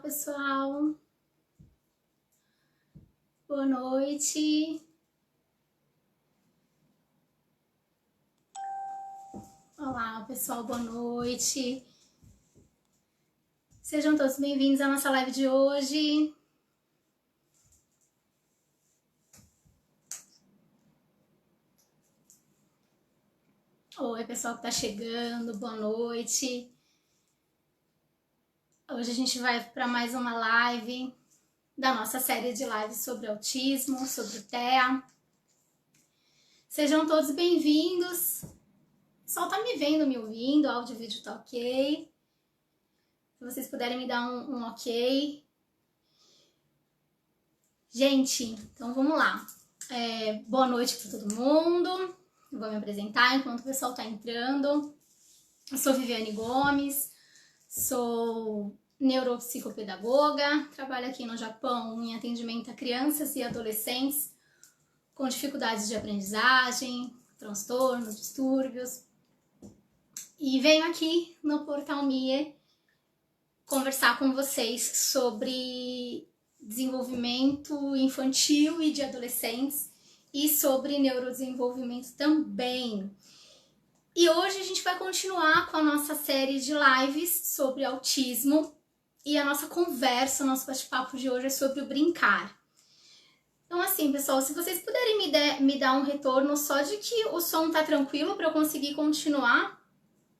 pessoal. Boa noite. Olá, pessoal, boa noite. Sejam todos bem-vindos à nossa live de hoje. Oi, pessoal que tá chegando, boa noite. Hoje a gente vai para mais uma live da nossa série de lives sobre autismo, sobre o TEA. Sejam todos bem-vindos. O pessoal tá me vendo, me ouvindo, o áudio e vídeo tá ok. Se vocês puderem me dar um ok. Gente, então vamos lá. Boa noite para todo mundo. Eu vou me apresentar enquanto o pessoal tá entrando. Eu sou Viviane Gomes, sou neuropsicopedagoga, trabalho aqui no Japão em atendimento a crianças e adolescentes com dificuldades de aprendizagem, transtornos, distúrbios. E venho aqui no Portal Mie conversar com vocês sobre desenvolvimento infantil e de adolescentes e sobre neurodesenvolvimento também. E hoje a gente vai continuar com a nossa série de lives sobre autismo e a nossa conversa, o nosso bate-papo de hoje é sobre o brincar. Então assim, pessoal, se vocês puderem me dar um retorno só de que o som tá tranquilo para eu conseguir continuar.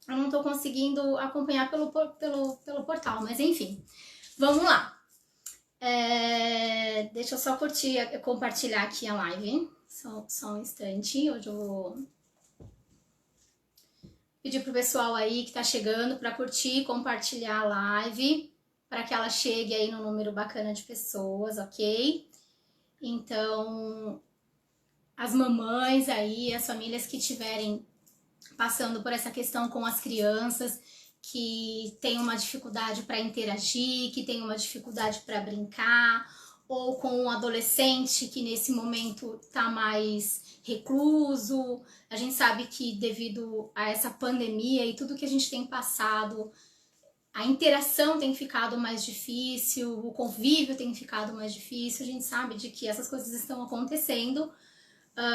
Eu não tô conseguindo acompanhar pelo portal, mas enfim, vamos lá. Deixa eu só compartilhar aqui a live, só um instante. Hoje eu vou pedir pro pessoal aí que tá chegando para curtir e compartilhar a live, para que ela chegue aí no número bacana de pessoas, ok? Então, as mamães aí, as famílias que tiverem passando por essa questão com as crianças, que tem uma dificuldade para interagir, que tem uma dificuldade para brincar, ou com um adolescente que nesse momento está mais recluso. A gente sabe que devido a essa pandemia e tudo que a gente tem passado, a interação tem ficado mais difícil, o convívio tem ficado mais difícil. A gente sabe de que essas coisas estão acontecendo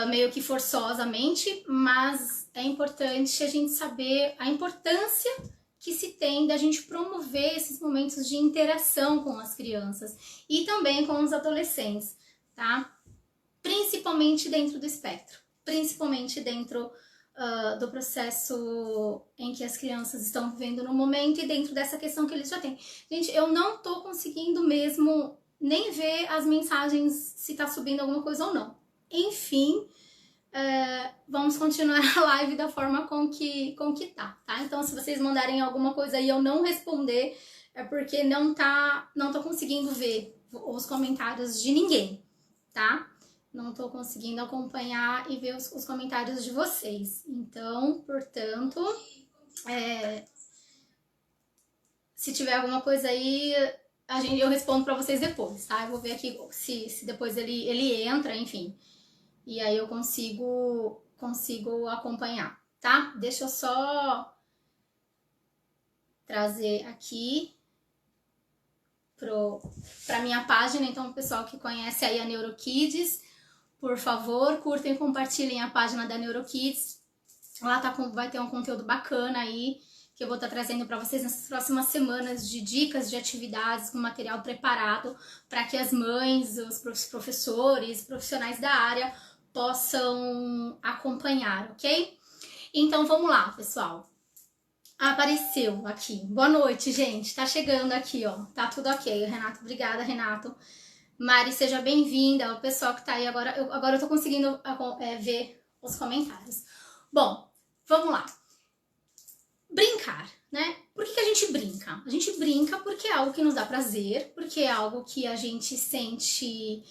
meio que forçosamente, mas é importante a gente saber a importância que se tem da gente promover esses momentos de interação com as crianças e também com os adolescentes, tá? Principalmente dentro do espectro, principalmente dentro do processo em que as crianças estão vivendo no momento e dentro dessa questão que eles já têm. Gente, eu não tô conseguindo mesmo nem ver as mensagens se tá subindo alguma coisa ou não. Enfim, vamos continuar a live da forma com que tá? Então, se vocês mandarem alguma coisa aí e eu não responder, é porque não tô conseguindo ver os comentários de ninguém, tá? Não tô conseguindo acompanhar e ver os comentários de vocês. Então, portanto, se tiver alguma coisa aí, eu respondo pra vocês depois, tá? Eu vou ver aqui se depois ele entra, enfim. E aí eu consigo acompanhar, tá? Deixa eu só trazer aqui pra minha página. Então, o pessoal que conhece aí a NeuroKids, por favor, curtem e compartilhem a página da NeuroKids. Lá vai ter um conteúdo bacana aí, que eu vou estar trazendo para vocês nessas próximas semanas, de dicas de atividades com material preparado para que as mães, os professores, profissionais da área possam acompanhar, ok? Então vamos lá, pessoal. Apareceu aqui. Boa noite, gente. Tá chegando aqui, ó. Tá tudo ok. Renato, obrigada, Renato. Mari, seja bem-vinda. O pessoal que tá aí agora. Agora eu tô conseguindo ver os comentários. Bom, vamos lá. Brincar, né? Por que a gente brinca? A gente brinca porque é algo que nos dá prazer, porque é algo que a gente sente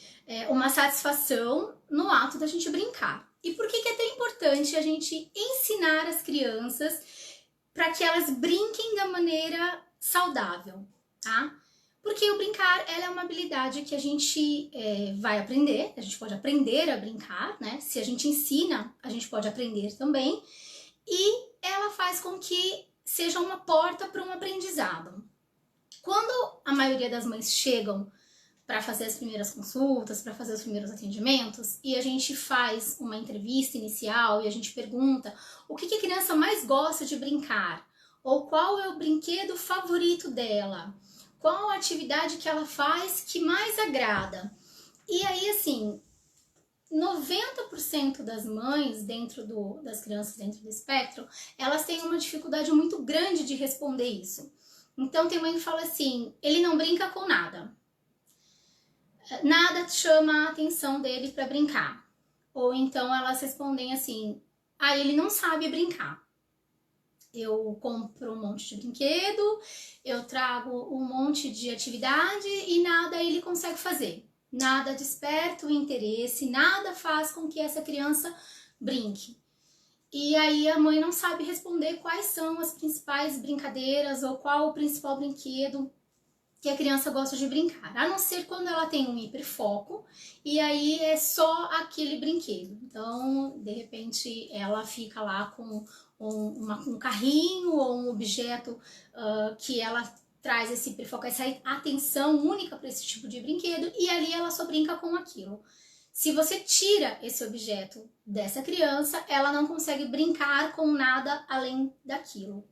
uma satisfação no ato da gente brincar. E por que é tão importante a gente ensinar as crianças para que elas brinquem da maneira saudável, tá? Porque o brincar, ela é uma habilidade que a gente vai aprender, a gente pode aprender a brincar, né? Se a gente ensina, a gente pode aprender também. E ela faz com que seja uma porta para um aprendizado. Quando a maioria das mães chegam para fazer as primeiras consultas, para fazer os primeiros atendimentos, e a gente faz uma entrevista inicial e a gente pergunta o que a criança mais gosta de brincar, ou qual é o brinquedo favorito dela, qual a atividade que ela faz que mais agrada. E aí, assim, 90% das mães das crianças dentro do espectro, elas têm uma dificuldade muito grande de responder isso. Então tem mãe que fala assim, ele não brinca com nada. Nada chama a atenção dele para brincar. Ou então elas respondem assim, ele não sabe brincar. Eu compro um monte de brinquedo, eu trago um monte de atividade e nada ele consegue fazer. Nada desperta o interesse, nada faz com que essa criança brinque. E aí a mãe não sabe responder quais são as principais brincadeiras ou qual o principal brinquedo que a criança gosta de brincar, a não ser quando ela tem um hiperfoco e aí é só aquele brinquedo. Então, de repente, ela fica lá com um carrinho ou um objeto que ela traz esse hiperfoco, essa atenção única para esse tipo de brinquedo e ali ela só brinca com aquilo. Se você tira esse objeto dessa criança, ela não consegue brincar com nada além daquilo.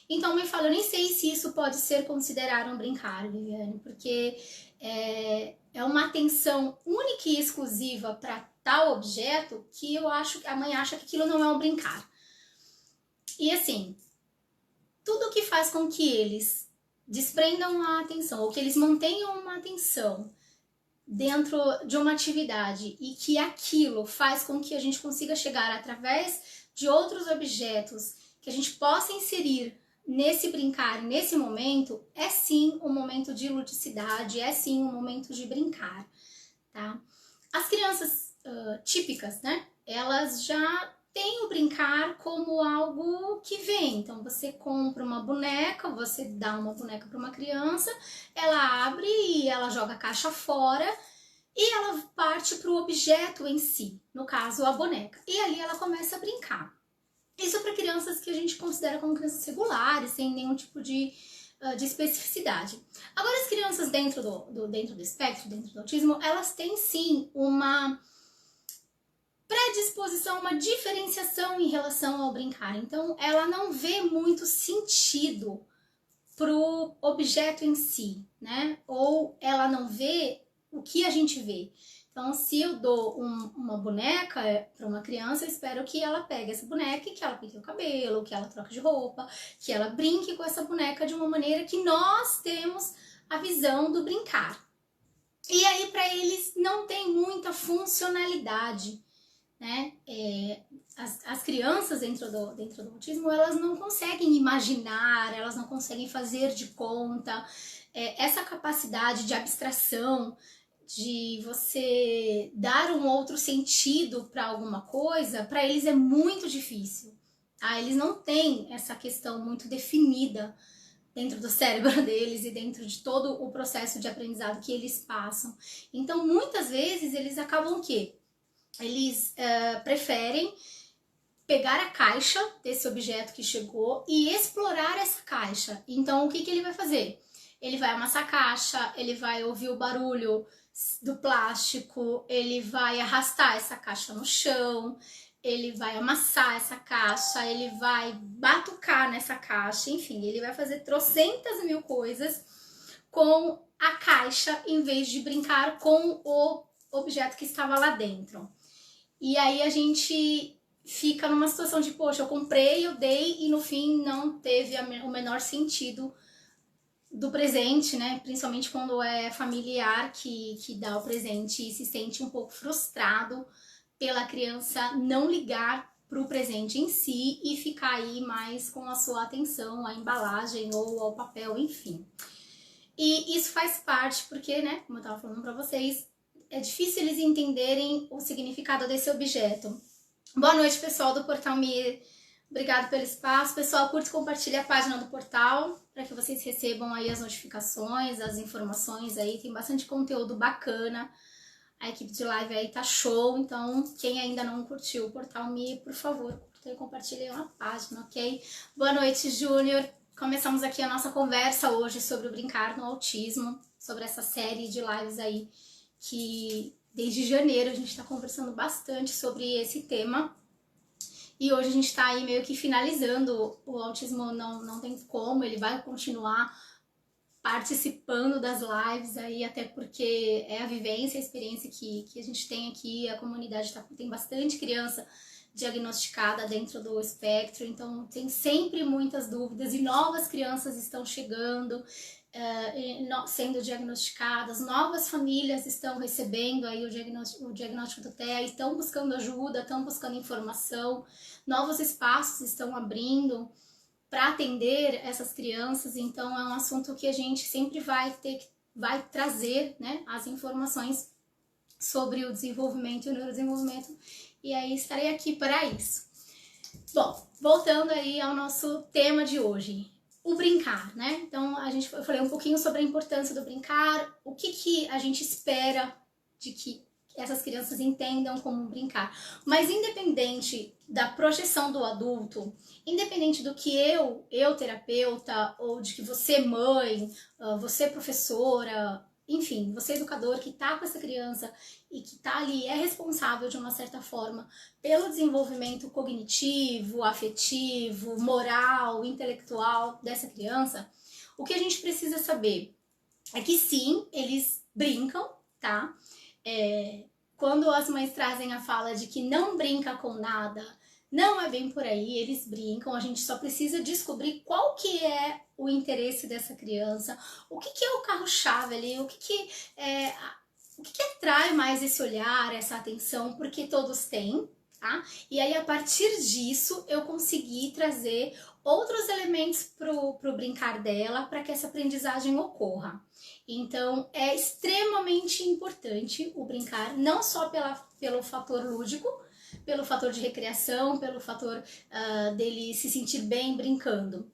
Então, me fala, eu nem sei se isso pode ser considerado um brincar, Viviane, porque é uma atenção única e exclusiva para tal objeto que eu acho que a mãe acha que aquilo não é um brincar. E assim, tudo que faz com que eles desprendam a atenção ou que eles mantenham uma atenção dentro de uma atividade e que aquilo faz com que a gente consiga chegar através de outros objetos que a gente possa inserir nesse brincar, nesse momento, é sim um momento de ludicidade, é sim um momento de brincar, tá? As crianças típicas, né, elas já têm o brincar como algo que vem. Então, você compra uma boneca, você dá uma boneca para uma criança, ela abre e ela joga a caixa fora e ela parte para o objeto em si, no caso, a boneca. E ali ela começa a brincar. Isso para crianças que a gente considera como crianças regulares, sem nenhum tipo de especificidade. Agora, as crianças dentro do espectro, dentro do autismo, elas têm sim uma predisposição, uma diferenciação em relação ao brincar. Então, ela não vê muito sentido pro objeto em si, né? Ou ela não vê o que a gente vê. Então, se eu dou uma boneca para uma criança, eu espero que ela pegue essa boneca e que ela pinte o cabelo, que ela troque de roupa, que ela brinque com essa boneca de uma maneira que nós temos a visão do brincar. E aí, para eles, não tem muita funcionalidade, né? As crianças dentro do autismo, elas não conseguem imaginar, elas não conseguem fazer de conta. Essa capacidade de abstração, de você dar um outro sentido para alguma coisa, para eles é muito difícil. Tá? Eles não têm essa questão muito definida dentro do cérebro deles e dentro de todo o processo de aprendizado que eles passam. Então, muitas vezes, eles acabam o quê? Eles preferem pegar a caixa desse objeto que chegou e explorar essa caixa. Então, o que ele vai fazer? Ele vai amassar a caixa, ele vai ouvir o barulho do plástico, ele vai arrastar essa caixa no chão, ele vai amassar essa caixa, ele vai batucar nessa caixa, enfim, ele vai fazer trocentas mil coisas com a caixa em vez de brincar com o objeto que estava lá dentro. E aí a gente fica numa situação de, poxa, eu comprei, eu dei e no fim não teve o menor sentido do presente, né? Principalmente quando é familiar que dá o presente e se sente um pouco frustrado pela criança não ligar para o presente em si e ficar aí mais com a sua atenção à embalagem ou ao papel, enfim. E isso faz parte porque, né, como eu estava falando para vocês, é difícil eles entenderem o significado desse objeto. Boa noite, pessoal do Portal Me. Obrigada pelo espaço. Pessoal, curte e compartilhe a página do portal para que vocês recebam aí as notificações, as informações aí. Tem bastante conteúdo bacana. A equipe de live aí tá show. Então, quem ainda não curtiu o Portal Me, por favor, curta e compartilhe a página, ok? Boa noite, Júnior. Começamos aqui a nossa conversa hoje sobre o brincar no autismo, sobre essa série de lives aí que desde janeiro a gente está conversando bastante sobre esse tema. E hoje a gente está aí meio que finalizando. O autismo não tem como, ele vai continuar participando das lives aí, até porque é a vivência, a experiência que a gente tem aqui, a comunidade tem bastante criança diagnosticada dentro do espectro, então tem sempre muitas dúvidas e novas crianças estão chegando, sendo diagnosticadas, novas famílias estão recebendo aí o diagnóstico do TEA, estão buscando ajuda, estão buscando informação, novos espaços estão abrindo para atender essas crianças, então é um assunto que a gente sempre vai trazer, né, as informações sobre o desenvolvimento e o neurodesenvolvimento, e aí estarei aqui para isso. Bom, voltando aí ao nosso tema de hoje, o brincar, né? Então eu falei um pouquinho sobre a importância do brincar, o que a gente espera de que essas crianças entendam como brincar. Mas independente da projeção do adulto, independente do que eu terapeuta, ou de que você mãe, você professora, enfim, você educador que tá com essa criança e que tá ali, é responsável de uma certa forma pelo desenvolvimento cognitivo, afetivo, moral, intelectual dessa criança, o que a gente precisa saber é que sim, eles brincam, tá? Quando as mães trazem a fala de que não brinca com nada, não é bem por aí, eles brincam, a gente só precisa descobrir qual que é o interesse dessa criança, o que é o carro-chave ali, o que atrai mais esse olhar, essa atenção, porque todos têm, tá? E aí, a partir disso, eu consegui trazer outros elementos pro brincar dela, para que essa aprendizagem ocorra. Então, é extremamente importante o brincar, não só pelo fator lúdico, pelo fator de recreação, pelo fator dele se sentir bem brincando.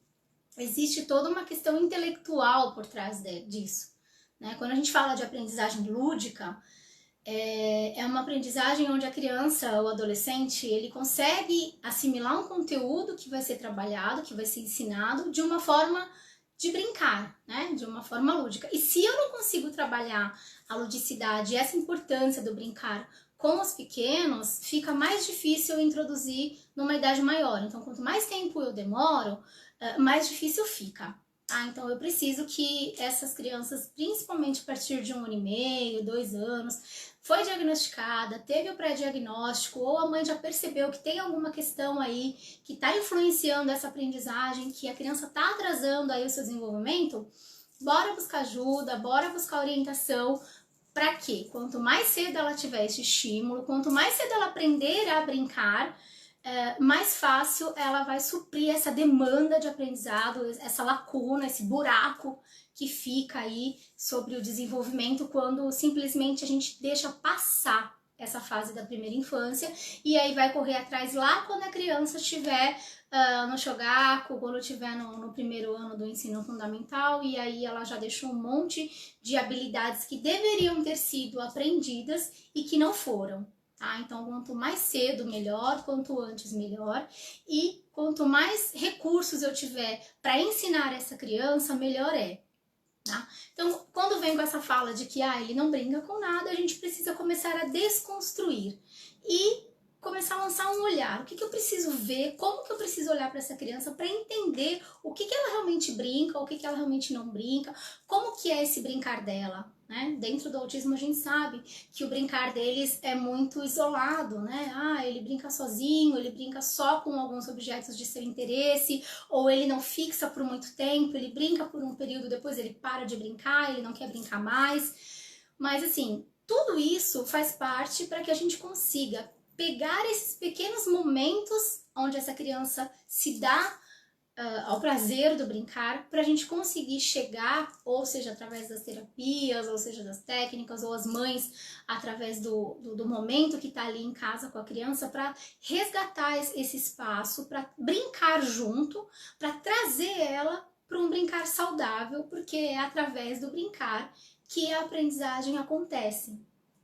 Existe toda uma questão intelectual por trás disso, né? Quando a gente fala de aprendizagem lúdica, é uma aprendizagem onde a criança ou adolescente, ele consegue assimilar um conteúdo que vai ser trabalhado, que vai ser ensinado de uma forma de brincar, né? De uma forma lúdica. E se eu não consigo trabalhar a ludicidade e essa importância do brincar com os pequenos, fica mais difícil introduzir numa idade maior. Então, quanto mais tempo eu demoro, mais difícil fica. Então eu preciso que essas crianças, principalmente a partir de 1 ano e meio, 2 anos, foi diagnosticada, teve o pré-diagnóstico, ou a mãe já percebeu que tem alguma questão aí que está influenciando essa aprendizagem, que a criança está atrasando aí o seu desenvolvimento, bora buscar ajuda, bora buscar orientação. Para quê? Quanto mais cedo ela tiver esse estímulo, quanto mais cedo ela aprender a brincar, mais fácil ela vai suprir essa demanda de aprendizado, essa lacuna, esse buraco que fica aí sobre o desenvolvimento quando simplesmente a gente deixa passar essa fase da primeira infância e aí vai correr atrás lá quando a criança estiver no shogaku, quando estiver no primeiro ano do ensino fundamental, e aí ela já deixou um monte de habilidades que deveriam ter sido aprendidas e que não foram. Então, quanto mais cedo, melhor, quanto antes, melhor. E quanto mais recursos eu tiver para ensinar essa criança, melhor é. Tá? Então, quando vem com essa fala de que ele não brinca com nada, a gente precisa começar a desconstruir e começar a lançar um olhar. O que eu preciso ver, como que eu preciso olhar para essa criança para entender o que ela realmente brinca, o que ela realmente não brinca, como que é esse brincar dela. Né? Dentro do autismo a gente sabe que o brincar deles é muito isolado, né? Ele brinca sozinho, ele brinca só com alguns objetos de seu interesse, ou ele não fixa por muito tempo, ele brinca por um período, depois ele para de brincar, ele não quer brincar mais. Mas assim, tudo isso faz parte para que a gente consiga pegar esses pequenos momentos onde essa criança se dá ao prazer do brincar, para a gente conseguir chegar, ou seja, através das terapias, ou seja, das técnicas, ou as mães, através do momento que está ali em casa com a criança, para resgatar esse espaço, para brincar junto, para trazer ela para um brincar saudável, porque é através do brincar que a aprendizagem acontece.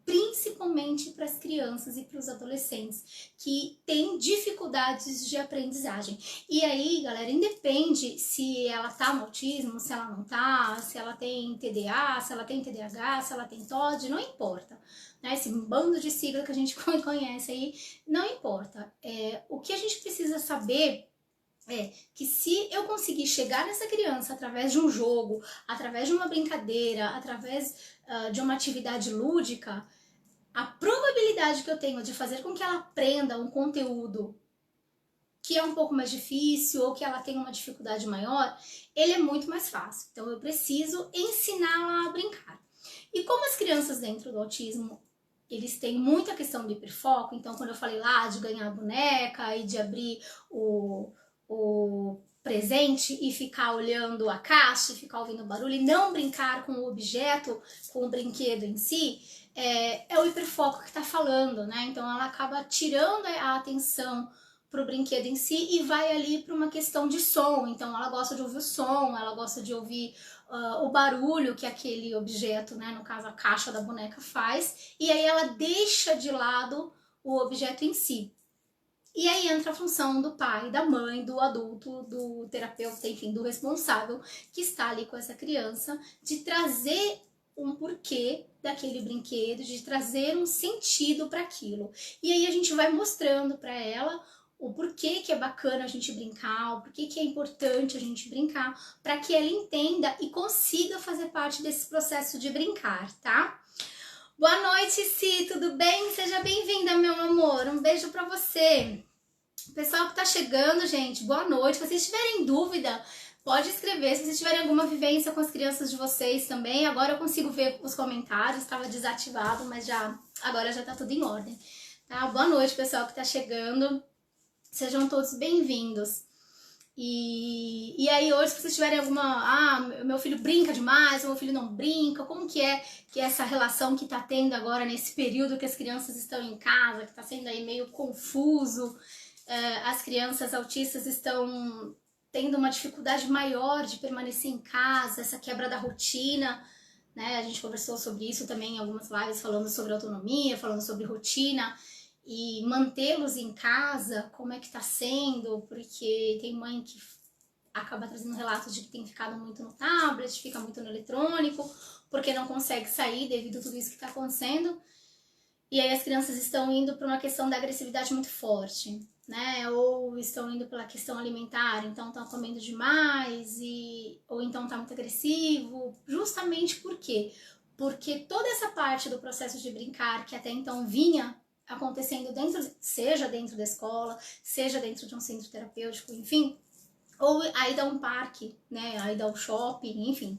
principalmente para as crianças e para os adolescentes que têm dificuldades de aprendizagem. E aí, galera, independe se ela tá no autismo, se ela não tá, se ela tem TDA, se ela tem TDAH, se ela tem TOD, não importa. Né? Esse bando de sigla que a gente conhece aí, não importa. O que a gente precisa saber é que se eu conseguir chegar nessa criança através de um jogo, através de uma brincadeira, através de uma atividade lúdica, a probabilidade que eu tenho de fazer com que ela aprenda um conteúdo que é um pouco mais difícil ou que ela tenha uma dificuldade maior, ele é muito mais fácil. Então eu preciso ensiná-la a brincar. E como as crianças dentro do autismo, eles têm muita questão do hiperfoco, então quando eu falei lá de ganhar a boneca e de abrir o presente e ficar olhando a caixa, ficar ouvindo barulho e não brincar com o objeto, com o brinquedo em si, é o hiperfoco que está falando, né? Então ela acaba tirando a atenção para o brinquedo em si e vai ali para uma questão de som. Então ela gosta de ouvir o som, ela gosta de ouvir o barulho que aquele objeto, né, no caso a caixa da boneca faz, e aí ela deixa de lado o objeto em si. E aí entra a função do pai, da mãe, do adulto, do terapeuta, enfim, do responsável que está ali com essa criança, de trazer um porquê daquele brinquedo, de trazer um sentido para aquilo. E aí a gente vai mostrando para ela o porquê que é bacana a gente brincar, o porquê que é importante a gente brincar, para que ela entenda e consiga fazer parte desse processo de brincar, tá? Boa noite, Si, tudo bem? Seja bem-vinda, meu amor. Um beijo para você. Pessoal que tá chegando, gente, boa noite. Se vocês tiverem dúvida, pode escrever. Se vocês tiverem alguma vivência com as crianças de vocês também, agora eu consigo ver os comentários, estava desativado, mas agora já tá tudo em ordem. Tá? Boa noite, pessoal que tá chegando. Sejam todos bem-vindos. E aí hoje, se vocês tiverem alguma... meu filho brinca demais, ou meu filho não brinca, como que é essa relação que tá tendo agora nesse período que as crianças estão em casa, que tá sendo aí meio confuso, as crianças autistas estão tendo uma dificuldade maior de permanecer em casa, essa quebra da rotina, né? A gente conversou sobre isso também em algumas lives, falando sobre autonomia, falando sobre rotina, e mantê-los em casa, como é que tá sendo, porque tem mãe que acaba trazendo relatos de que tem ficado muito no tablet, fica muito no eletrônico, porque não consegue sair devido a tudo isso que está acontecendo. E aí as crianças estão indo para uma questão da agressividade muito forte, né? Ou estão indo pela questão alimentar, então estão comendo demais, ou então tá muito agressivo, justamente por quê? Porque toda essa parte do processo de brincar que até então vinha acontecendo seja dentro da escola, seja dentro de um centro terapêutico, enfim, ou aí dá um parque, né? Aí dá um shopping, enfim.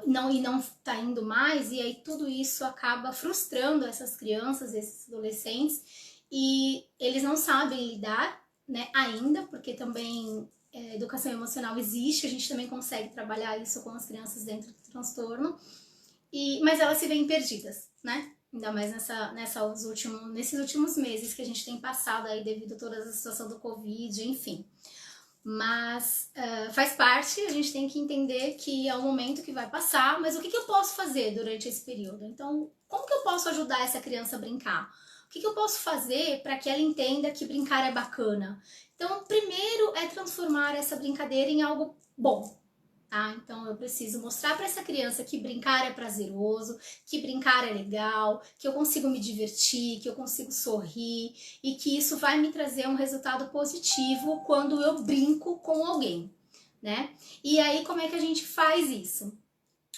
Não tá indo mais, e aí tudo isso acaba frustrando essas crianças, esses adolescentes, e eles não sabem lidar, né, ainda, porque também educação emocional existe, a gente também consegue trabalhar isso com as crianças dentro do transtorno, mas elas se veem perdidas, né? Ainda mais nesses últimos meses que a gente tem passado aí devido a toda a situação do Covid, enfim. Mas faz parte, a gente tem que entender que é um momento que vai passar, mas o que eu posso fazer durante esse período? Então, como que eu posso ajudar essa criança a brincar? O que eu posso fazer para que ela entenda que brincar é bacana? Então, primeiro é transformar essa brincadeira em algo bom. Tá? Então eu preciso mostrar para essa criança que brincar é prazeroso, que brincar é legal, que eu consigo me divertir, que eu consigo sorrir e que isso vai me trazer um resultado positivo quando eu brinco com alguém, né? E aí como é que a gente faz isso?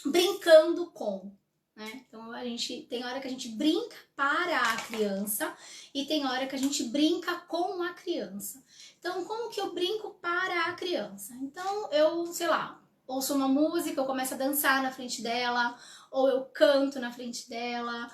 Brincando com, né? Então a gente tem hora que a gente brinca para a criança e tem hora que a gente brinca com a criança. Então como que eu brinco para a criança? Então eu, sei lá, ouço uma música, eu começo a dançar na frente dela, ou eu canto na frente dela,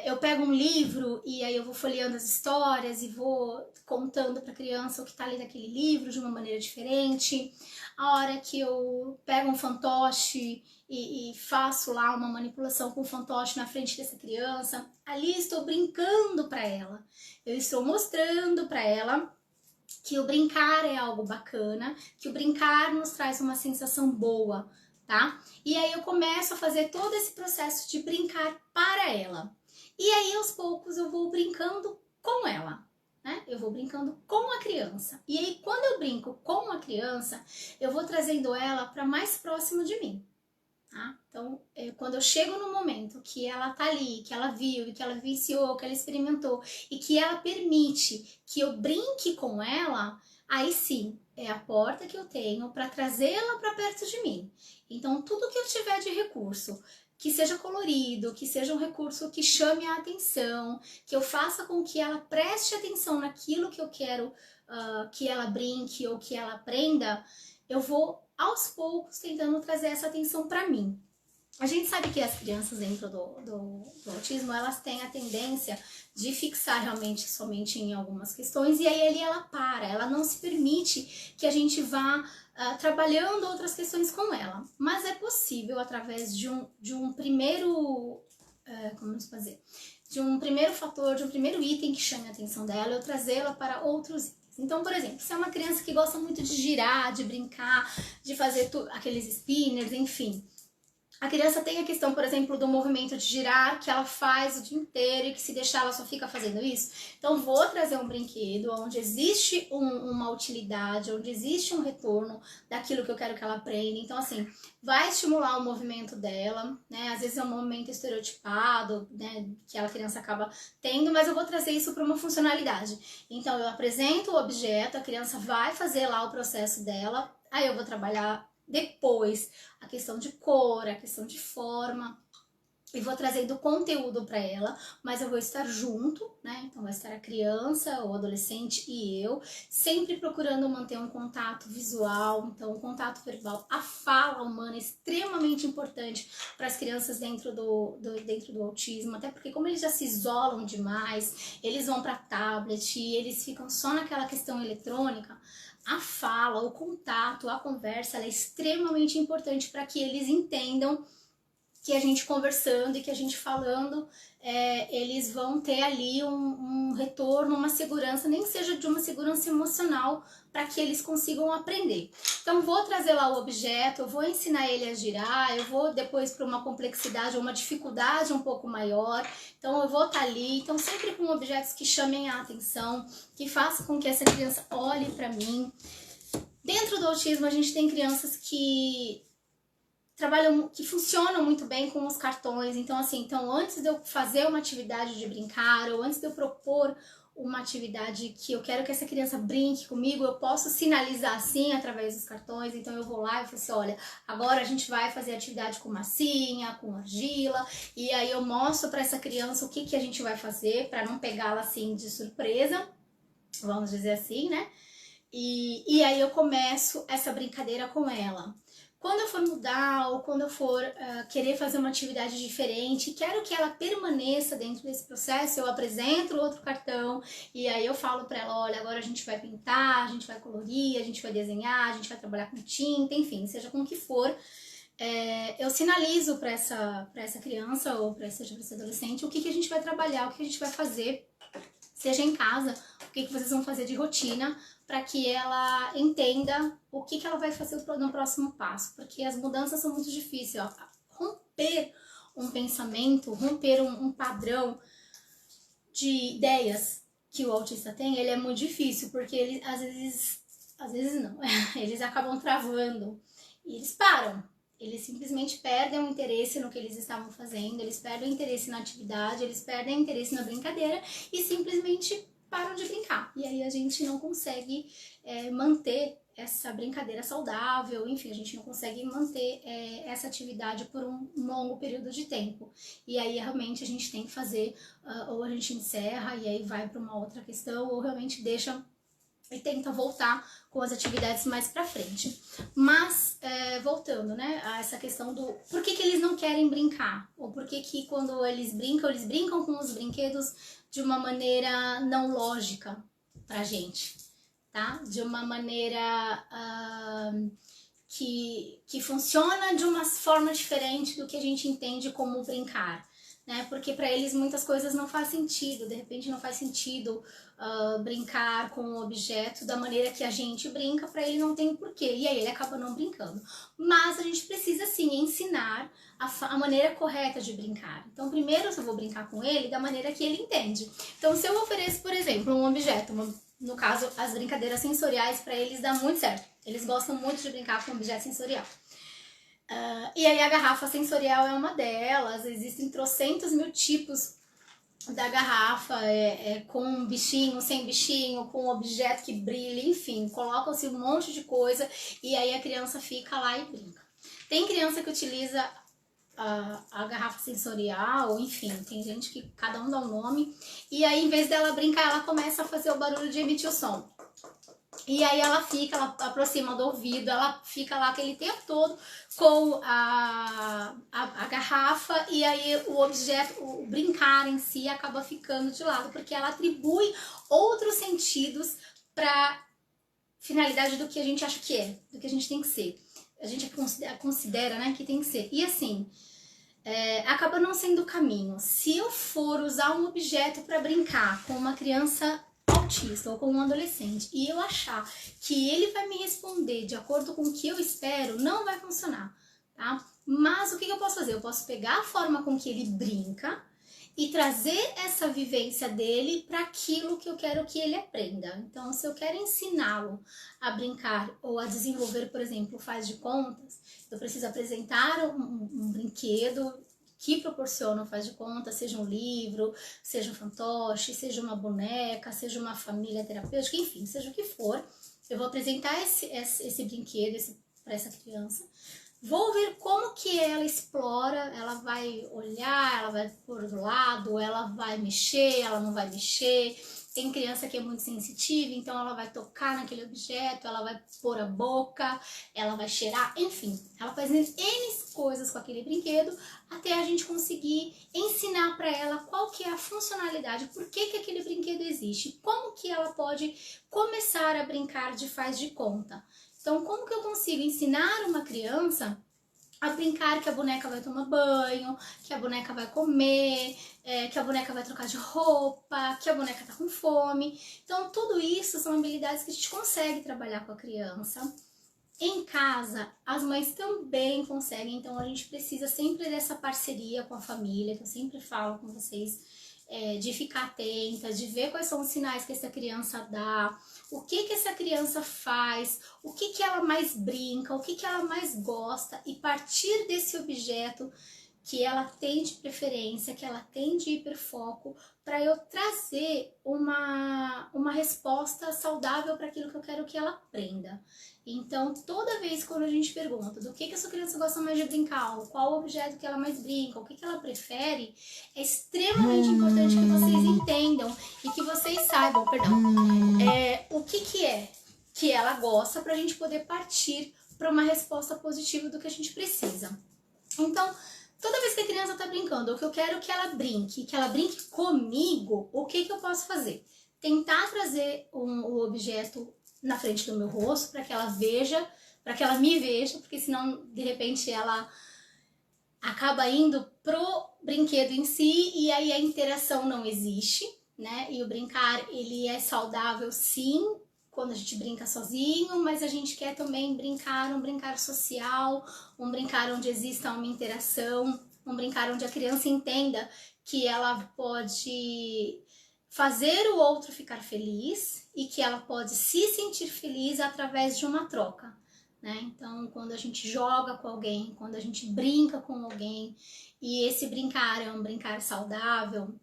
eu pego um livro e aí eu vou folheando as histórias e vou contando para a criança o que está ali naquele livro de uma maneira diferente. A hora que eu pego um fantoche e faço lá uma manipulação com o fantoche na frente dessa criança, ali estou brincando para ela. Eu estou mostrando para ela que o brincar é algo bacana, que o brincar nos traz uma sensação boa, tá? E aí eu começo a fazer todo esse processo de brincar para ela. E aí, aos poucos, eu vou brincando com ela, né? Eu vou brincando com a criança. E aí, quando eu brinco com a criança, eu vou trazendo ela para mais próximo de mim. Tá? Então, quando eu chego no momento que ela tá ali, que ela viu, que ela vivenciou, que ela experimentou e que ela permite que eu brinque com ela, aí sim é a porta que eu tenho para trazê-la para perto de mim. Então, tudo que eu tiver de recurso, que seja colorido, que seja um recurso que chame a atenção, que eu faça com que ela preste atenção naquilo que eu quero que ela brinque ou que ela aprenda, eu vou aos poucos tentando trazer essa atenção para mim. A gente sabe que as crianças dentro do autismo, elas têm a tendência de fixar realmente somente em algumas questões e aí ali ela para, ela não se permite que a gente vá trabalhando outras questões com ela. Mas é possível através de um primeiro, como fazer? De um primeiro fator, de um primeiro item que chame a atenção dela, eu trazê-la para outros itens. Então, por exemplo, se é uma criança que gosta muito de girar, de brincar, de fazer aqueles spinners, enfim. A criança tem a questão, por exemplo, do movimento de girar, que ela faz o dia inteiro e que se deixar ela só fica fazendo isso. Então, vou trazer um brinquedo onde existe uma utilidade, onde existe um retorno daquilo que eu quero que ela aprenda. Então, assim, vai estimular o movimento dela, né? Às vezes é um movimento estereotipado, né? Que a criança acaba tendo, mas eu vou trazer isso para uma funcionalidade. Então, eu apresento o objeto, a criança vai fazer lá o processo dela, aí eu vou trabalhar depois a questão de cor, a questão de forma, e vou trazendo conteúdo para ela, mas eu vou estar junto, né? Então vai estar a criança, o adolescente e eu, sempre procurando manter um contato visual, então o contato verbal, a fala humana é extremamente importante para as crianças dentro do autismo, até porque como eles já se isolam demais, eles vão para tablet e eles ficam só naquela questão eletrônica. A fala, o contato, a conversa, ela é extremamente importante para que eles entendam que a gente conversando e que a gente falando, eles vão ter ali um retorno, uma segurança, nem que seja de uma segurança emocional, para que eles consigam aprender. Então, vou trazer lá o objeto, eu vou ensinar ele a girar, eu vou depois para uma complexidade ou uma dificuldade um pouco maior. Então, eu vou estar ali, então sempre com objetos que chamem a atenção, que façam com que essa criança olhe para mim. Dentro do autismo, a gente tem crianças que que funcionam muito bem com os cartões. Então, assim, antes de eu fazer uma atividade de brincar, ou antes de eu propor uma atividade que eu quero que essa criança brinque comigo, eu posso sinalizar assim através dos cartões. Então eu vou lá e falo assim, olha, agora a gente vai fazer atividade com massinha, com argila, e aí eu mostro para essa criança o que a gente vai fazer para não pegá-la assim de surpresa, vamos dizer assim, né? E aí eu começo essa brincadeira com ela. Quando eu for mudar ou quando eu for querer fazer uma atividade diferente, quero que ela permaneça dentro desse processo, eu apresento outro cartão e aí eu falo para ela, olha, agora a gente vai pintar, a gente vai colorir, a gente vai desenhar, a gente vai trabalhar com tinta, enfim, seja com o que for. Eu sinalizo para essa criança ou para esse adolescente o que a gente vai trabalhar, o que a gente vai fazer, seja em casa, o que vocês vão fazer de rotina, para que ela entenda o que ela vai fazer no próximo passo, porque as mudanças são muito difíceis, ó. Romper um pensamento, romper um padrão de ideias que o autista tem, ele é muito difícil, porque ele às vezes não, eles acabam travando e eles param. Eles simplesmente perdem o interesse no que eles estavam fazendo, eles perdem o interesse na atividade, eles perdem o interesse na brincadeira e simplesmente param de brincar. E aí a gente não consegue manter essa brincadeira saudável, enfim, a gente não consegue manter essa atividade por um longo período de tempo. E aí realmente a gente tem que fazer, ou a gente encerra e aí vai para uma outra questão, ou realmente deixa e tenta voltar com as atividades mais pra frente. Mas, voltando, né, a essa questão do por que eles não querem brincar? Ou por que quando eles brincam com os brinquedos de uma maneira não lógica pra gente, tá? De uma maneira que funciona de uma forma diferente do que a gente entende como brincar. né? Porque para eles muitas coisas não faz sentido, de repente não faz sentido brincar com o objeto da maneira que a gente brinca, para ele não tem porquê, e aí ele acaba não brincando. Mas a gente precisa sim ensinar a maneira correta de brincar. Então primeiro eu vou brincar com ele da maneira que ele entende. Então se eu ofereço, por exemplo, um objeto, no caso as brincadeiras sensoriais, para eles dá muito certo, eles gostam muito de brincar com objeto sensorial. E aí a garrafa sensorial é uma delas, existem trocentos mil tipos da garrafa, com bichinho, sem bichinho, com objeto que brilha, enfim, colocam-se um monte de coisa e aí a criança fica lá e brinca. Tem criança que utiliza a garrafa sensorial, enfim, tem gente que cada um dá um nome, e aí em vez dela brincar, ela começa a fazer o barulho de emitir o som. E aí ela aproxima do ouvido, ela fica lá aquele tempo todo com a garrafa, e aí o objeto, o brincar em si acaba ficando de lado, porque ela atribui outros sentidos para finalidade do que a gente acha que é, do que a gente tem que ser. A gente considera, né, que tem que ser. E assim, acaba não sendo o caminho. Se eu for usar um objeto para brincar com uma criança autista ou com um adolescente e eu achar que ele vai me responder de acordo com o que eu espero, não vai funcionar, tá? Mas o que eu posso fazer? Eu posso pegar a forma com que ele brinca e trazer essa vivência dele para aquilo que eu quero que ele aprenda. Então, se eu quero ensiná-lo a brincar ou a desenvolver, por exemplo, faz de contas, eu preciso apresentar um brinquedo que proporciona um faz de conta, seja um livro, seja um fantoche, seja uma boneca, seja uma família terapêutica, enfim, seja o que for. Eu vou apresentar esse brinquedo para essa criança. Vou ver como que ela explora, ela vai olhar, ela vai por outro lado, ela vai mexer, ela não vai mexer. Tem criança que é muito sensitiva, então ela vai tocar naquele objeto, ela vai pôr a boca, ela vai cheirar, enfim. Ela faz N coisas com aquele brinquedo até a gente conseguir ensinar para ela qual que é a funcionalidade, por que aquele brinquedo existe, como que ela pode começar a brincar de faz de conta. Então, como que eu consigo ensinar uma criança a brincar que a boneca vai tomar banho, que a boneca vai comer, que a boneca vai trocar de roupa, que a boneca tá com fome. Então, tudo isso são habilidades que a gente consegue trabalhar com a criança. Em casa, as mães também conseguem, então a gente precisa sempre dessa parceria com a família, que eu sempre falo com vocês, de ficar atenta, de ver quais são os sinais que essa criança dá, o que essa criança faz, o que ela mais brinca, o que ela mais gosta, e partir desse objeto que ela tem de preferência, que ela tem de hiperfoco, para eu trazer uma resposta saudável para aquilo que eu quero que ela aprenda. Então, toda vez quando a gente pergunta do que essa criança gosta mais de brincar, qual objeto que ela mais brinca, o que ela prefere, é extremamente importante que vocês entendam e que vocês saibam, o que é que ela gosta, para a gente poder partir para uma resposta positiva do que a gente precisa. Então, toda vez que a criança está brincando, ou que eu quero que ela brinque comigo, o que eu posso fazer? Tentar trazer o objeto na frente do meu rosto para que ela veja, para que ela me veja, porque senão, de repente, ela acaba indo pro brinquedo em si e aí a interação não existe, né? E o brincar, ele é saudável sim, quando a gente brinca sozinho, mas a gente quer também brincar, um brincar social, um brincar onde exista uma interação, um brincar onde a criança entenda que ela pode fazer o outro ficar feliz e que ela pode se sentir feliz através de uma troca, né? Então, quando a gente joga com alguém, quando a gente brinca com alguém, e esse brincar é um brincar saudável,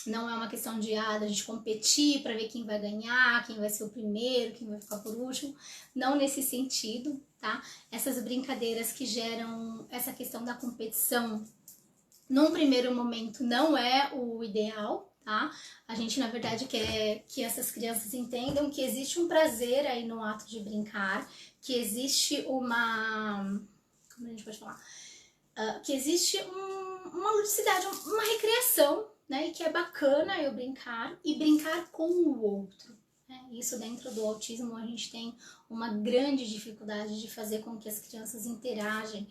não é uma questão de a gente competir para ver quem vai ganhar, quem vai ser o primeiro, quem vai ficar por último, não nesse sentido, tá? Essas brincadeiras que geram essa questão da competição, num primeiro momento, não é o ideal, tá? A gente, na verdade, quer que essas crianças entendam que existe um prazer aí no ato de brincar, que existe uma... como a gente pode falar? Que existe uma ludicidade, uma recreação, né? E que é bacana eu brincar e brincar com o outro. Né? Isso dentro do autismo a gente tem uma grande dificuldade de fazer com que as crianças interagem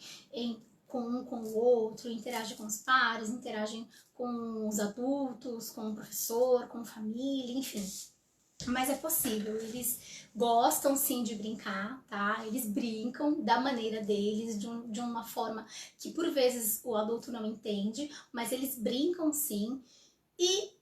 com um com o outro, interage com os pares, interagem com os adultos, com o professor, com a família, enfim. Mas é possível, eles gostam sim de brincar, tá? Eles brincam da maneira deles, de uma forma que por vezes o adulto não entende, mas eles brincam sim, e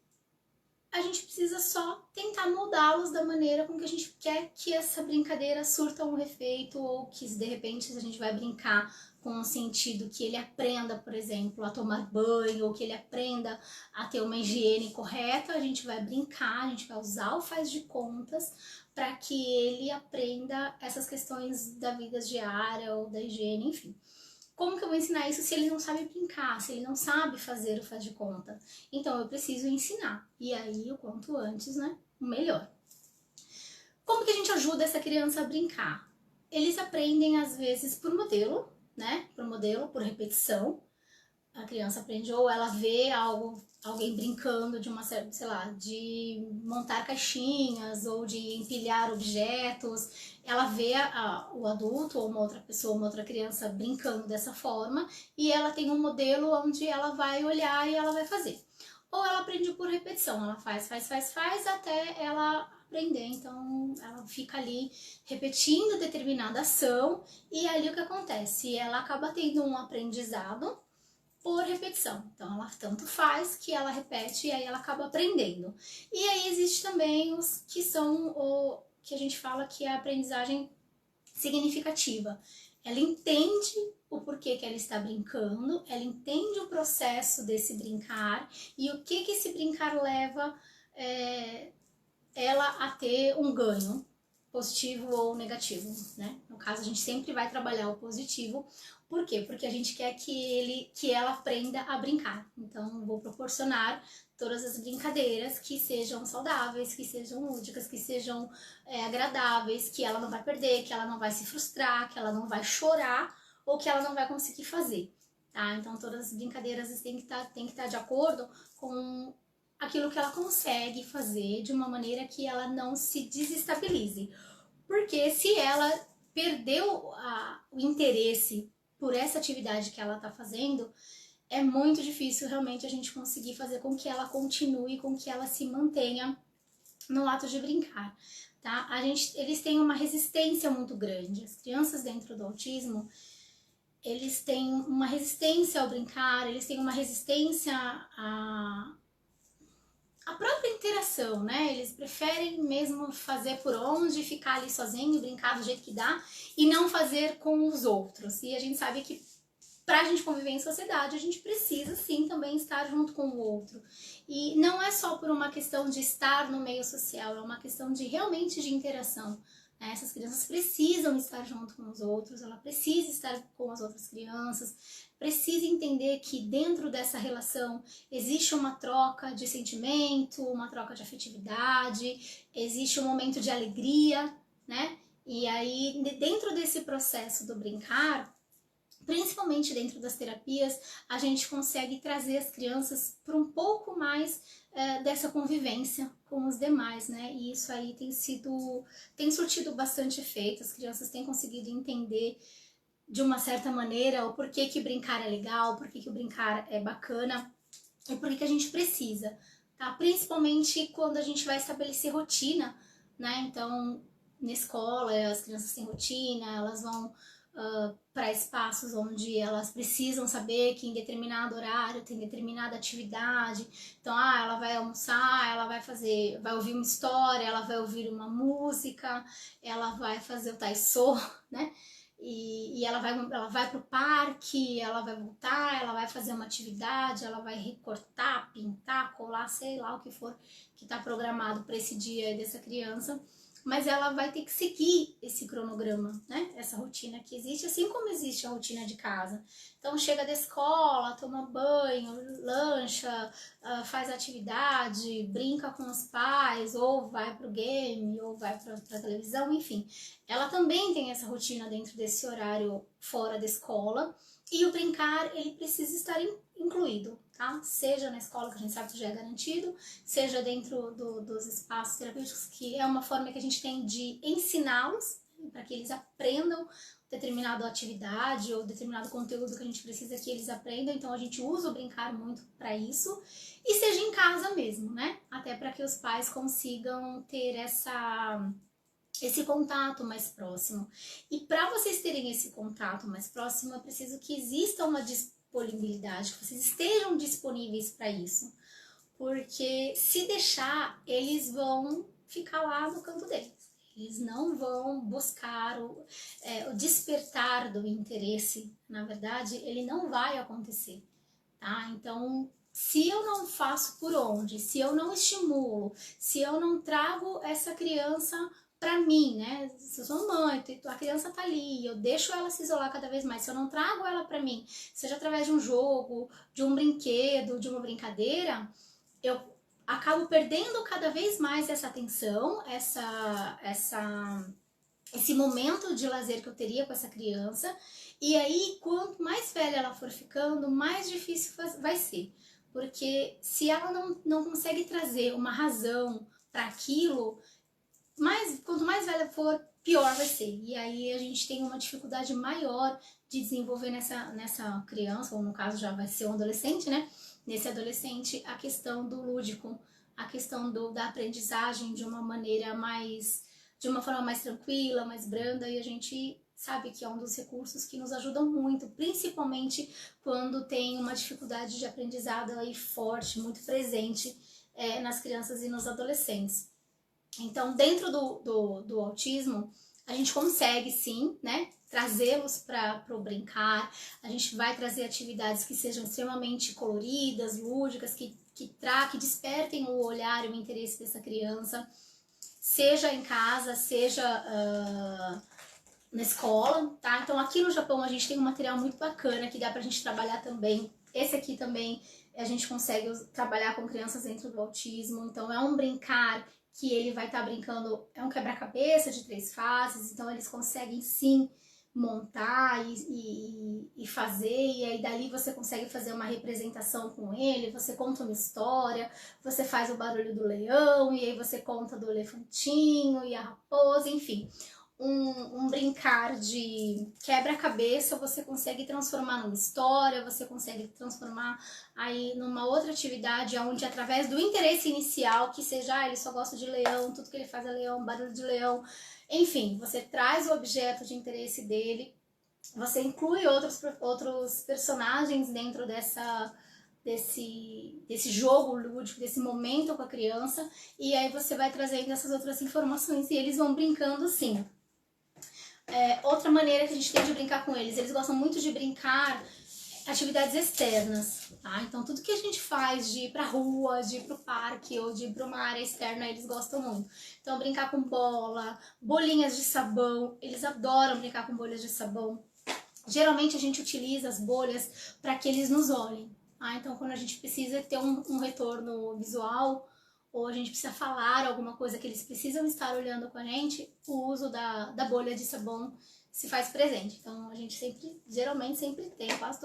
a gente precisa só tentar moldá-los da maneira com que a gente quer que essa brincadeira surta um efeito, ou que de repente a gente vai brincar com o sentido que ele aprenda, por exemplo, a tomar banho, ou que ele aprenda a ter uma higiene correta, a gente vai brincar, a gente vai usar o faz de contas para que ele aprenda essas questões da vida diária ou da higiene, enfim. Como que eu vou ensinar isso se ele não sabe brincar, se ele não sabe fazer o faz de conta? Então eu preciso ensinar, e aí o quanto antes, né, o melhor. Como que a gente ajuda essa criança a brincar? Eles aprendem às vezes por modelo, né, por modelo, por repetição. A criança aprende, ou ela vê alguém brincando de uma certa, sei lá, de montar caixinhas ou de empilhar objetos, ela vê o adulto ou uma outra pessoa, uma outra criança brincando dessa forma, e ela tem um modelo onde ela vai olhar e ela vai fazer. Ou ela aprende por repetição, ela faz até ela aprender, então ela fica ali repetindo determinada ação, e ali o que acontece? Ela acaba tendo um aprendizado por repetição. Então ela tanto faz que ela repete e aí ela acaba aprendendo. E aí existe também os que são o que a gente fala que é a aprendizagem significativa. Ela entende o porquê que ela está brincando, ela entende o processo desse brincar e o que esse brincar leva ela a ter um ganho, positivo ou negativo, né? No caso, a gente sempre vai trabalhar o positivo. Por quê? Porque a gente quer que ela aprenda a brincar. Então, vou proporcionar todas as brincadeiras que sejam saudáveis, que sejam lúdicas, que sejam agradáveis, que ela não vai perder, que ela não vai se frustrar, que ela não vai chorar ou que ela não vai conseguir fazer, tá? Então, todas as brincadeiras têm que estar de acordo com aquilo que ela consegue fazer de uma maneira que ela não se desestabilize. Porque se ela perdeu o interesse por essa atividade que ela está fazendo, é muito difícil realmente a gente conseguir fazer com que ela continue, com que ela se mantenha no ato de brincar, tá? Eles têm uma resistência muito grande. As crianças dentro do autismo, eles têm uma resistência ao brincar, eles têm uma resistência a própria interação, né? Eles preferem mesmo fazer por onde, ficar ali sozinho, brincar do jeito que dá e não fazer com os outros. E a gente sabe que para a gente conviver em sociedade, a gente precisa sim também estar junto com o outro. E não é só por uma questão de estar no meio social, é uma questão de realmente de interação. Essas crianças precisam estar junto com os outros, ela precisa estar com as outras crianças, precisa entender que dentro dessa relação existe uma troca de sentimento, uma troca de afetividade, existe um momento de alegria, né? E aí, dentro desse processo do brincar, principalmente dentro das terapias, a gente consegue trazer as crianças para um pouco mais dessa convivência com os demais, né? E isso aí tem surtido bastante efeito, as crianças têm conseguido entender de uma certa maneira o porquê que brincar é legal, porquê que o brincar é bacana e porquê que a gente precisa, tá? Principalmente quando a gente vai estabelecer rotina, né? Então, na escola, as crianças têm rotina, elas vão para espaços onde elas precisam saber que em determinado horário tem determinada atividade. Então, ela vai almoçar, ela vai ouvir uma história, ela vai ouvir uma música, ela vai fazer o taisô, né? E ela vai para o parque, ela vai voltar, ela vai fazer uma atividade, ela vai recortar, pintar, colar, sei lá o que for que está programado para esse dia dessa criança. Mas ela vai ter que seguir esse cronograma, né? Essa rotina que existe, assim como existe a rotina de casa. Então, chega da escola, toma banho, lancha, faz atividade, brinca com os pais, ou vai pro game, ou vai pra televisão, enfim. Ela também tem essa rotina dentro desse horário fora da escola. E o brincar, ele precisa estar incluído, tá? Seja na escola, que a gente sabe que já é garantido, seja dentro dos espaços terapêuticos, que é uma forma que a gente tem de ensiná-los, para que eles aprendam determinada atividade ou determinado conteúdo que a gente precisa que eles aprendam, então a gente usa o brincar muito para isso, e seja em casa mesmo, né? Até para que os pais consigam ter esse contato mais próximo. E para vocês terem esse contato mais próximo, é preciso que exista uma disponibilidade, que vocês estejam disponíveis para isso. Porque se deixar, eles vão ficar lá no canto deles. Eles não vão buscar o despertar do interesse. Na verdade, ele não vai acontecer, tá? Então, se eu não faço por onde, se eu não estimulo, se eu não trago essa criança para mim, né? Se eu sou mãe, a criança tá ali, eu deixo ela se isolar cada vez mais, se eu não trago ela para mim, seja através de um jogo, de um brinquedo, de uma brincadeira, eu acabo perdendo cada vez mais essa atenção, esse momento de lazer que eu teria com essa criança. E aí, quanto mais velha ela for ficando, mais difícil vai ser. Porque se ela não consegue trazer uma razão para aquilo, quanto mais velha for, pior vai ser. E aí a gente tem uma dificuldade maior de desenvolver nessa criança, ou no caso já vai ser um adolescente, né? Nesse adolescente, a questão do lúdico, a questão da aprendizagem de uma forma mais tranquila, mais branda, e a gente sabe que é um dos recursos que nos ajudam muito, principalmente quando tem uma dificuldade de aprendizado aí forte, muito presente nas crianças e nos adolescentes. Então, dentro do autismo, a gente consegue sim, né, trazê-los para o brincar. A gente vai trazer atividades que sejam extremamente coloridas, lúdicas, que despertem o olhar e o interesse dessa criança, seja em casa, seja na escola, tá? Então aqui no Japão a gente tem um material muito bacana que dá pra gente trabalhar também. Esse aqui também a gente consegue trabalhar com crianças dentro do autismo, então é um brincar que ele vai estar brincando, é um quebra-cabeça de 3 fases, então eles conseguem sim montar e fazer, e aí dali você consegue fazer uma representação com ele, você conta uma história, você faz o barulho do leão, e aí você conta do elefantinho e a raposa, enfim. Um brincar de quebra-cabeça, você consegue transformar numa história, você consegue transformar aí numa outra atividade onde através do interesse inicial, que seja, ele só gosta de leão, tudo que ele faz é leão, barulho de leão, enfim, você traz o objeto de interesse dele, você inclui outros personagens dentro desse jogo lúdico, desse momento com a criança, e aí você vai trazendo essas outras informações e eles vão brincando sim. Outra maneira que a gente tem de brincar com eles gostam muito de brincar atividades externas, tá? Então tudo que a gente faz de ir pra rua, de ir pro parque ou de ir pra uma área externa, eles gostam muito. Então brincar com bola, bolinhas de sabão, eles adoram brincar com bolhas de sabão. Geralmente a gente utiliza as bolhas para que eles nos olhem, tá? Então quando a gente precisa ter um retorno visual, ou a gente precisa falar alguma coisa que eles precisam estar olhando com a gente, o uso da bolha de sabão se faz presente. Então a gente geralmente sempre tem, quase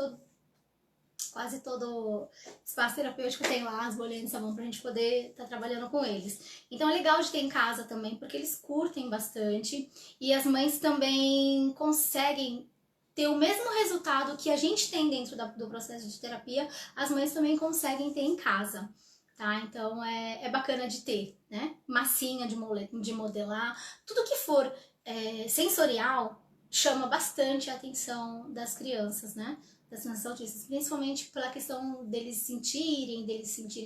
todo espaço terapêutico tem lá as bolhinhas de sabão pra gente poder estar trabalhando com eles. Então é legal de ter em casa também, porque eles curtem bastante e as mães também conseguem ter o mesmo resultado que a gente tem dentro do processo de terapia, as mães também conseguem ter em casa. Tá? Então é bacana de ter, né? Massinha de modelar, tudo que for sensorial chama bastante a atenção das crianças, né? Das crianças autistas, principalmente pela questão deles sentirem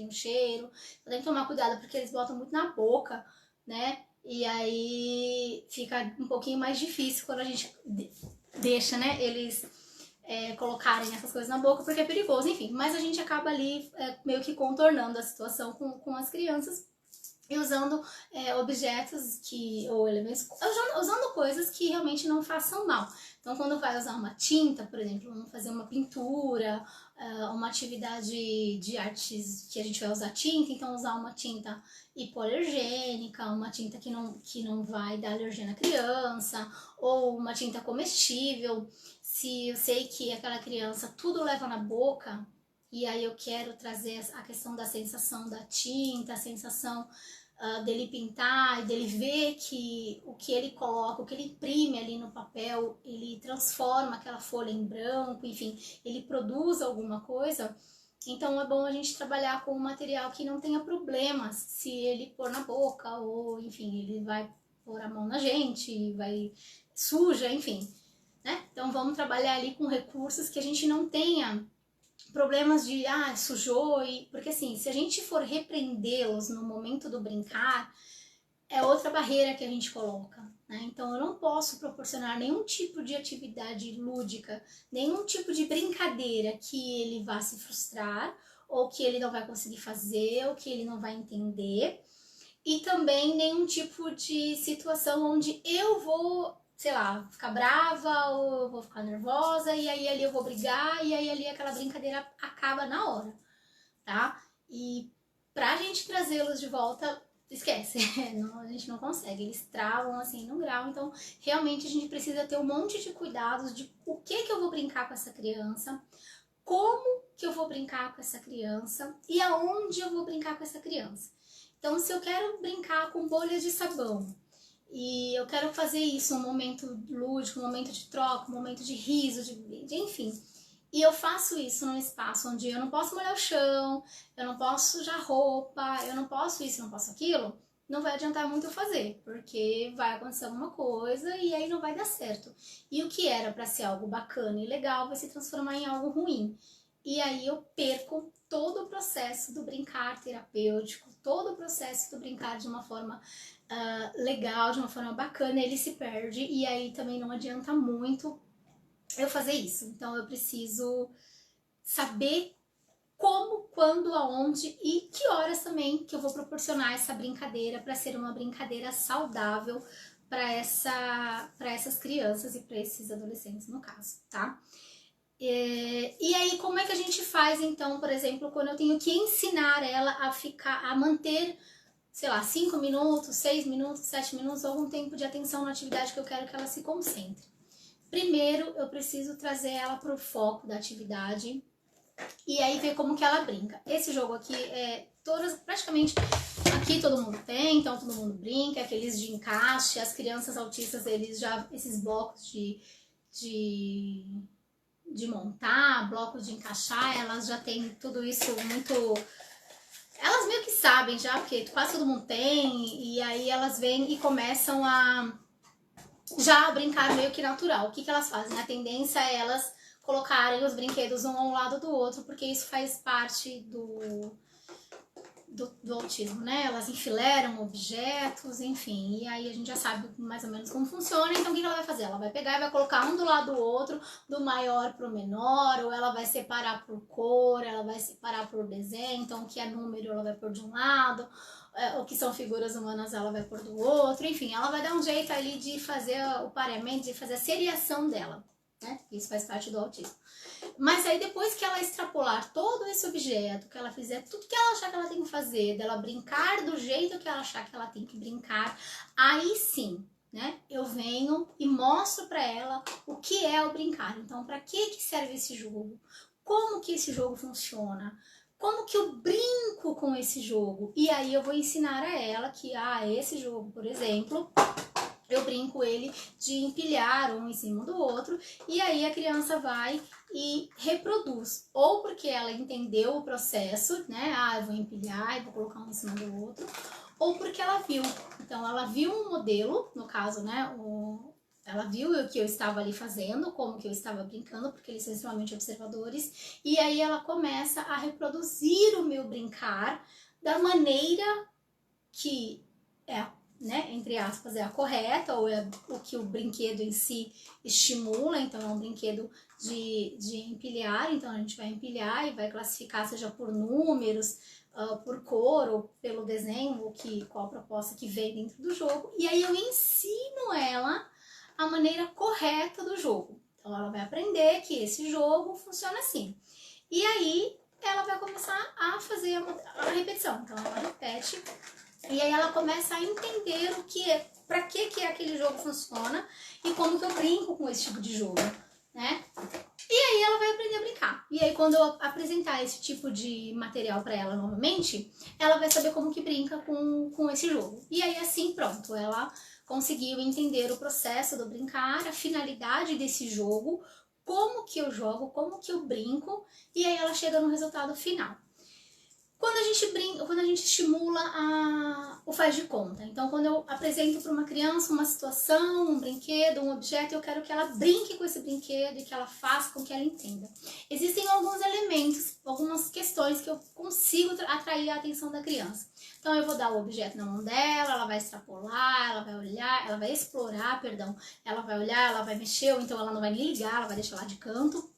o cheiro. Então, tem que tomar cuidado porque eles botam muito na boca, né? E aí fica um pouquinho mais difícil quando a gente deixa, né? Eles colocarem essas coisas na boca, porque é perigoso, enfim. Mas a gente acaba ali meio que contornando a situação com as crianças e usando objetos ou elementos, usando coisas que realmente não façam mal. Então, quando vai usar uma tinta, por exemplo, vamos fazer uma pintura, uma atividade de artes que a gente vai usar tinta, então usar uma tinta hipoalergênica, uma tinta que não vai dar alergia na criança, ou uma tinta comestível. Se eu sei que aquela criança tudo leva na boca, e aí eu quero trazer a questão da sensação da tinta, a sensação dele pintar e dele ver que o que ele coloca, o que ele imprime ali no papel, ele transforma aquela folha em branco, enfim, ele produz alguma coisa. Então é bom a gente trabalhar com um material que não tenha problemas se ele pôr na boca, ou enfim, ele vai pôr a mão na gente, vai suja, enfim, né? Então vamos trabalhar ali com recursos que a gente não tenha problemas de, sujou, porque assim, se a gente for repreendê-los no momento do brincar, é outra barreira que a gente coloca, né? Então eu não posso proporcionar nenhum tipo de atividade lúdica, nenhum tipo de brincadeira que ele vá se frustrar, ou que ele não vai conseguir fazer, ou que ele não vai entender, e também nenhum tipo de situação onde eu vou, sei lá, ficar brava, ou eu vou ficar nervosa, e aí ali eu vou brigar, e aí ali aquela brincadeira acaba na hora, tá? E pra gente trazê-los de volta, esquece, não, a gente não consegue, eles travam assim no grau, então realmente a gente precisa ter um monte de cuidados de o que eu vou brincar com essa criança, como que eu vou brincar com essa criança e aonde eu vou brincar com essa criança. Então, se eu quero brincar com bolhas de sabão e eu quero fazer isso um momento lúdico, um momento de troca, um momento de riso, de enfim, e eu faço isso num espaço onde eu não posso molhar o chão, eu não posso sujar roupa, eu não posso isso, não posso aquilo, não vai adiantar muito eu fazer, porque vai acontecer alguma coisa e aí não vai dar certo. E o que era para ser algo bacana e legal vai se transformar em algo ruim. E aí eu perco todo o processo do brincar terapêutico, todo o processo do brincar de uma forma legal, de uma forma bacana, ele se perde e aí também não adianta muito eu fazer isso. Então eu preciso saber como, quando, aonde e que horas também que eu vou proporcionar essa brincadeira para ser uma brincadeira saudável para essas crianças e para esses adolescentes no caso, tá? E aí como é que a gente faz então, por exemplo, quando eu tenho que ensinar ela a manter, sei lá, 5 minutos, 6 minutos, 7 minutos, algum tempo de atenção na atividade que eu quero que ela se concentre. Primeiro, eu preciso trazer ela para o foco da atividade e aí ver como que ela brinca. Esse jogo aqui praticamente aqui todo mundo tem, então todo mundo brinca, aqueles de encaixe, as crianças autistas, esses blocos de montar, blocos de encaixar, elas já têm tudo isso muito... Elas meio que sabem já, porque quase todo mundo tem, e aí elas vêm e começam a já brincar meio que natural. O que elas fazem? A tendência é elas colocarem os brinquedos um ao lado do outro, porque isso faz parte do autismo, né? Elas enfileiram objetos, enfim, e aí a gente já sabe mais ou menos como funciona. Então o que ela vai fazer? Ela vai pegar e vai colocar um do lado do outro, do maior pro menor, ou ela vai separar por cor, ela vai separar por desenho, então o que é número ela vai pôr de um lado, o que são figuras humanas ela vai pôr do outro, enfim, ela vai dar um jeito ali de fazer o pareamento, de fazer a seriação dela, né? Isso faz parte do autismo. Mas aí depois que ela extrapolar todo esse objeto, que ela fizer tudo que ela achar que ela tem que fazer, dela brincar do jeito que ela achar que ela tem que brincar, aí sim, né, eu venho e mostro para ela o que é o brincar. Então, para que serve esse jogo? Como que esse jogo funciona? Como que eu brinco com esse jogo? E aí eu vou ensinar a ela que, esse jogo, por exemplo, eu brinco ele de empilhar um em cima do outro, e aí a criança vai e reproduz, ou porque ela entendeu o processo, né, eu vou empilhar e vou colocar um em cima do outro, ou porque ela viu. Então ela viu um modelo, no caso, né, ela viu o que eu estava ali fazendo, como que eu estava brincando, porque eles são extremamente observadores, e aí ela começa a reproduzir o meu brincar da maneira que né, entre aspas, é a correta, ou é o que o brinquedo em si estimula. Então é um brinquedo de empilhar, então a gente vai empilhar e vai classificar, seja por números, por cor, ou pelo desenho, ou qual a proposta que vem dentro do jogo, e aí eu ensino ela a maneira correta do jogo. Então ela vai aprender que esse jogo funciona assim. E aí ela vai começar a fazer a repetição. Então ela repete e aí ela começa a entender para que aquele jogo funciona e como que eu brinco com esse tipo de jogo, né? E aí ela vai aprender a brincar. E aí quando eu apresentar esse tipo de material para ela novamente, ela vai saber como que brinca com esse jogo. E aí assim, pronto, ela conseguiu entender o processo do brincar, a finalidade desse jogo, como que eu jogo, como que eu brinco, e aí ela chega no resultado final. Quando a gente brinca, quando a gente estimula o faz de conta. Então, quando eu apresento para uma criança uma situação, um brinquedo, um objeto, eu quero que ela brinque com esse brinquedo e que ela faça com que ela entenda. Existem alguns elementos, algumas questões que eu consigo atrair a atenção da criança. Então, eu vou dar o objeto na mão dela, ela vai extrapolar, ela vai olhar, ela vai explorar, perdão. Ela vai olhar, ela vai mexer, ou então ela não vai nem ligar, ela vai deixar lá de canto.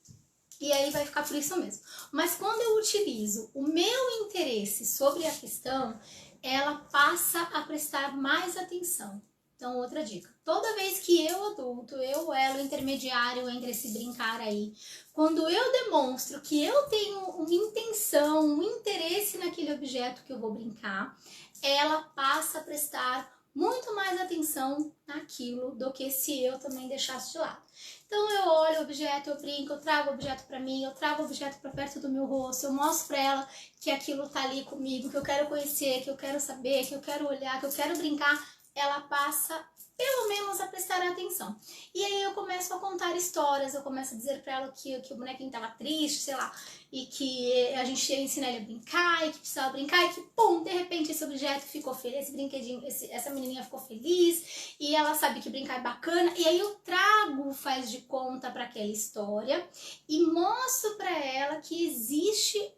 E aí vai ficar por isso mesmo. Mas quando eu utilizo o meu interesse sobre a questão, ela passa a prestar mais atenção. Então, outra dica. Toda vez que eu, adulto, eu elo intermediário entre esse brincar aí, quando eu demonstro que eu tenho uma intenção, um interesse naquele objeto que eu vou brincar, ela passa a prestar muito mais atenção naquilo do que se eu também deixasse de lado. Então eu olho o objeto, eu brinco, eu trago o objeto para mim, eu trago o objeto para perto do meu rosto, eu mostro para ela que aquilo tá ali comigo, que eu quero conhecer, que eu quero saber, que eu quero olhar, que eu quero brincar, ela passa pelo menos a prestar atenção. E aí eu começo a contar histórias, eu começo a dizer pra ela que o bonequinho tava triste, sei lá, e que a gente ia ensinar ele a brincar, e que precisava brincar, e que, pum, de repente esse objeto ficou feliz, esse brinquedinho, essa menininha ficou feliz, e ela sabe que brincar é bacana, e aí eu trago o faz de conta pra aquela história, e mostro pra ela que existe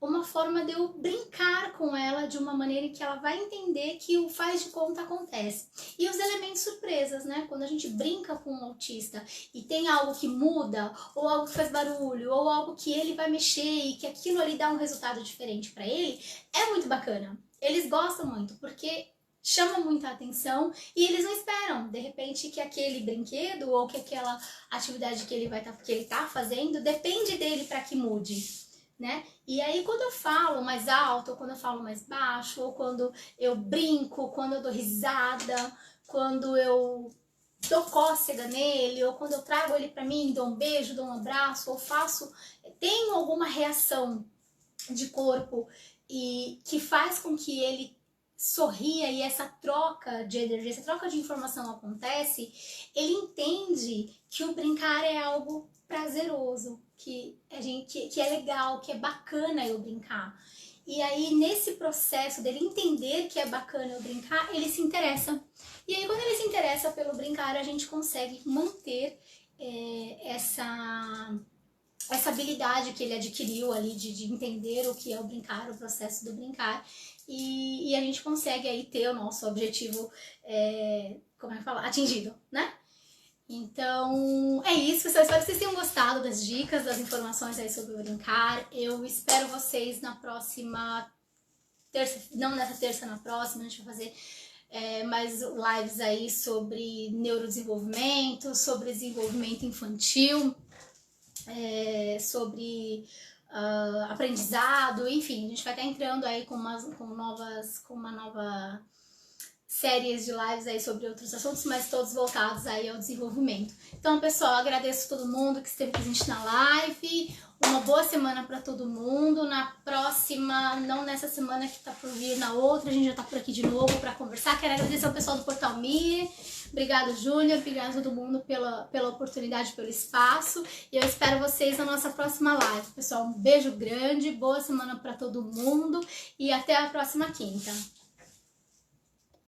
uma forma de eu brincar com ela de uma maneira que ela vai entender que o faz de conta acontece. E os elementos surpresas, né? Quando a gente brinca com um autista e tem algo que muda, ou algo que faz barulho, ou algo que ele vai mexer e que aquilo ali dá um resultado diferente para ele, é muito bacana. Eles gostam muito, porque chama muita atenção e eles não esperam, de repente, que aquele brinquedo ou que aquela atividade que ele tá fazendo depende dele para que mude. Né? E aí quando eu falo mais alto, ou quando eu falo mais baixo, ou quando eu brinco, quando eu dou risada, quando eu dou cócega nele, ou quando eu trago ele pra mim, dou um beijo, dou um abraço, ou tenho alguma reação de corpo e que faz com que ele sorria e essa troca de energia, essa troca de informação acontece, ele entende que o brincar é algo prazeroso, que é legal, que é bacana eu brincar. E aí, nesse processo dele entender que é bacana eu brincar, ele se interessa. E aí, quando ele se interessa pelo brincar, a gente consegue manter essa habilidade que ele adquiriu ali de entender o que é o brincar, o processo do brincar. E a gente consegue aí ter o nosso objetivo, atingido, né? Então, é isso, pessoal. Espero que vocês tenham gostado das dicas, das informações aí sobre o brincar. Eu espero vocês na próxima terça, não nessa terça, na próxima. A gente vai fazer mais lives aí sobre neurodesenvolvimento, sobre desenvolvimento infantil, sobre aprendizado, enfim. A gente vai estar entrando aí com uma nova séries de lives aí sobre outros assuntos, mas todos voltados aí ao desenvolvimento. Então, pessoal, agradeço a todo mundo que esteve presente na live. Uma boa semana para todo mundo. Na próxima, não nessa semana que tá por vir, na outra, a gente já tá por aqui de novo para conversar. Quero agradecer ao pessoal do Portal Mire. Obrigado, Júlia. Obrigado a todo mundo pela oportunidade, pelo espaço. E eu espero vocês na nossa próxima live. Pessoal, um beijo grande, boa semana para todo mundo e até a próxima quinta.